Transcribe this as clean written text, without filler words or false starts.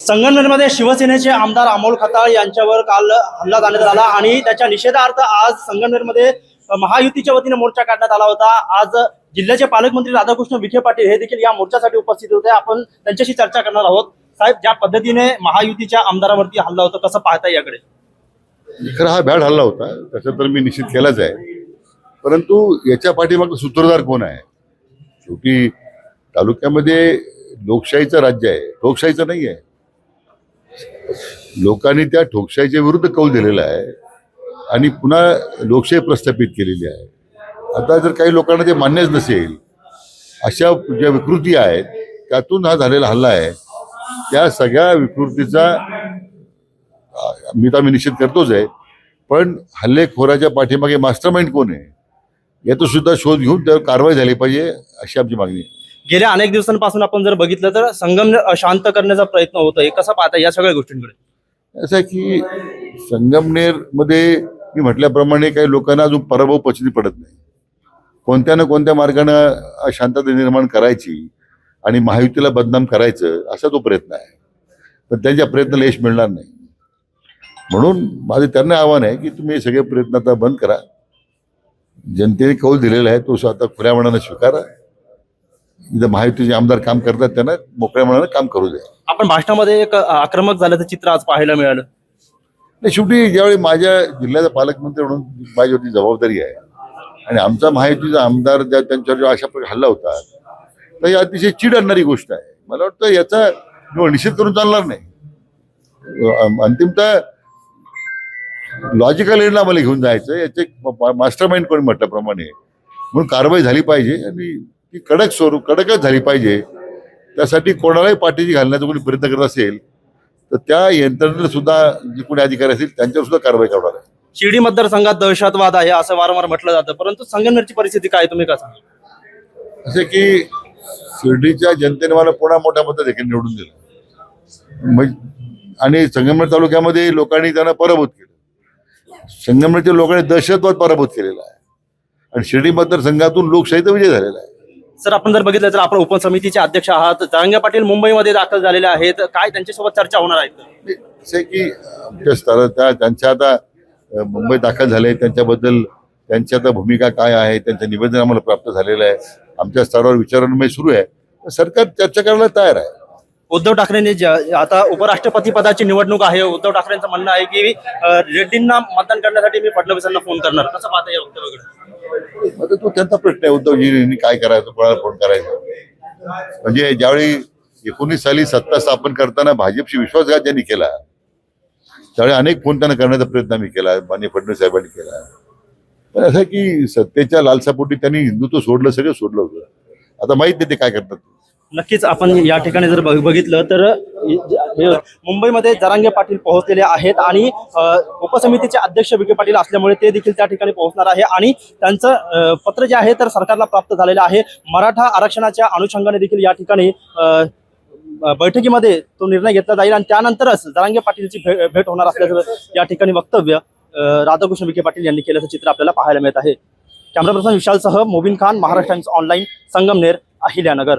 संगमनेरमध्ये शिवसेनेचे आमदार अमोल खताळ यांच्यावर काल हल्ला करण्यात आला आणि त्याच्या निषेधार्थ आज संगमनेरमध्ये महायुतीच्या वतीने मोर्चा काढण्यात आला होता। आज जिल्ह्याचे पालकमंत्री राधाकृष्ण विखे पाटील हे देखील या मोर्चासाठी उपस्थित होते। आपण त्यांच्याशी चर्चा करणार आहोत। साहेब, ज्या पद्धतीने महायुतीच्या आमदारावरती हल्ला होता, कसं पाहताय याकडे? खरं हा भ्याड हल्ला होता, त्याचा तर मी निश्चित केलाच आहे। परंतु याच्या पाठीमागे सूत्रधार कोण आहे? शेवटी तालुक्यामध्ये लोकशाहीचं राज्य आहे, ठोकशाहीचं नाही आहे। लोकांनी त्या ठोकशाहीच्या विरुद्ध कौल दिलेला आहे आणि पुन्हा लोकशाही प्रस्थापित केलेली आहे। आता जर काही लोकांना ते मान्यच नसेल, अशा ज्या विकृती आहेत त्यातून हा झालेला हल्ला आहे, त्या सगळ्या विकृतीचा मी निषेध करतोच आहे। पण हल्लेखोराच्या पाठीमागे मास्टरमाइंड कोण आहे याचा सुद्धा शोध घेऊन त्यावर कारवाई झाली पाहिजे, अशी आमची मागणी आहे। गेल्या अनेक दिवसांपासून आपण जर बघितलं तर संगमनेर अशांत करण्याचा प्रयत्न होतोय, कसं पाहताय या सगळ्या गोष्टींकडे? असं आहे की संगमनेरमध्ये मी म्हटल्याप्रमाणे काही लोकांना अजून पराभव पचनी पडत नाही। कोणत्या ना कोणत्या मार्गाने अशांतता निर्माण करायची आणि महायुतीला बदनाम करायचं असा तो प्रयत्न आहे, पण त्यांच्या प्रयत्नाला यश मिळणार नाही। म्हणून माझं त्यांना आव्हान आहे की तुम्ही हे सगळे प्रयत्न आता बंद करा। जनतेने कौल दिलेला आहे, तो आता खुल्या मनानं स्वीकारा। इथं महायुतीचे आमदार काम करतात, त्यांना मोकळ्या मनानं काम करू द्या। आपण भाषणामध्ये एक आक्रमक झाल्याचं चित्र आज पाहायला मिळालं। नाही, शेवटी ज्यावेळी माझ्या जिल्ह्याचा पालकमंत्री म्हणून माझ्यावरती जबाबदारी आहे आणि आमचा महायुतीचा आमदार ज्या त्यांच्यावर अशा प्रकारे हल्ला होता, तर ही अतिशय चीड आणणारी गोष्ट आहे। मला वाटतं याचा निषेध करून चालणार नाही। अंतिमतः लॉजिकल एंडला आम्हाला घेऊन जायचं, याचे मास्टरमाइंड कोणी म्हटल्याप्रमाणे, म्हणून कारवाई झाली पाहिजे आणि ती कडकच झाली पाहिजे। त्यासाठी कोणालाही पाठीशी घालण्याचा कोणी प्रयत्न करत असेल तर त्या यंत्रणेला सुद्धा जे कोणी अधिकारी असतील त्यांच्यावर सुद्धा कारवाई करणार आहे। शिर्डी मतदारसंघात दहशतवाद आहे असं वारंवार म्हटलं जातं, परंतु संगमनेरची परिस्थिती काय, तुम्ही काय सांगा? असे की शिर्डीच्या जनतेने मला पुन्हा मोठ्या मतं देखील निवडून दिलं आणि संगमनेर तालुक्यामध्ये लोकांनी त्यांना पराभूत केलं। संगमनेरच्या लोकांनी दहशतवाद पराभूत केलेला आहे आणि शिर्डी मतदारसंघातून लोकशाहीचा विजय झालेला आहे। सर, आपण जर बघितलं तर आपण उपसमितीचे अध्यक्ष आहात, जरांगे पाटील मुंबईमध्ये दाखल झालेले आहेत, काय त्यांच्यासोबत चर्चा होणार आहेत? असे की आमच्या स्तरात त्यांच्या आता मुंबईत दाखल झाले, त्यांच्याबद्दल त्यांची आता भूमिका काय आहे, त्यांचं निवेदन आम्हाला प्राप्त झालेलं आहे। आमच्या स्तरावर विचारविनिमय सुरू आहे, सरकार चर्चा करायला तयार आहे। उद्धव ठाकरेंनी आता उपराष्ट्रपती पदाची निवडणूक आहे, उद्धव ठाकरेंचं म्हणणं आहे की रेड्डींना मतदान करण्यासाठी मी फडणवीसांना फोन करणार, कसं पाहता या वक्तव्याकडे? आता तो त्यांचा प्रश्न आहे, उद्धवजींनी काय करायचं, कोणाला फोन करायचं। म्हणजे ज्यावेळी 19 साली सत्ता स्थापन करताना भाजपशी विश्वासघात ज्यांनी केला, त्यावेळी अनेक फोन त्यांना करण्याचा प्रयत्न आम्ही केला, माननीय फडणवीस साहेबांनी केला। पण असं की सत्तेच्या लालसापोटी त्यांनी हिंदुत्व सोडलं, सगळं सोडलं होतं। आता माहित नाही ते काय करतात। नक्कीच आपण या ठिकाणी जर बघितलं तर मुंबईमध्ये जरांगे पाटील पोहोचलेले आहेत आणि उपसमितीचे अध्यक्ष विखे पाटील असल्यामुळे ते देखील त्या ठिकाणी पोहोचणार आहे आणि त्यांचं पत्र जे आहे तर सरकारला प्राप्त झालेलं आहे। मराठा आरक्षणाच्या अनुषंगाने देखील या ठिकाणी बैठकीमध्ये तो निर्णय घेतला जाईल आणि त्यानंतरच जरांगे पाटीलची भेट होणार असल्याचं या ठिकाणी वक्तव्य राधाकृष्ण विखे पाटील यांनी केल्याचं चित्र आपल्याला पाहायला मिळत आहे। कॅमेरा पर्सन विशालसह मोबिन खान, महाराष्ट्र टाइम्स ऑनलाईन, संगमनेर, अहिल्यानगर।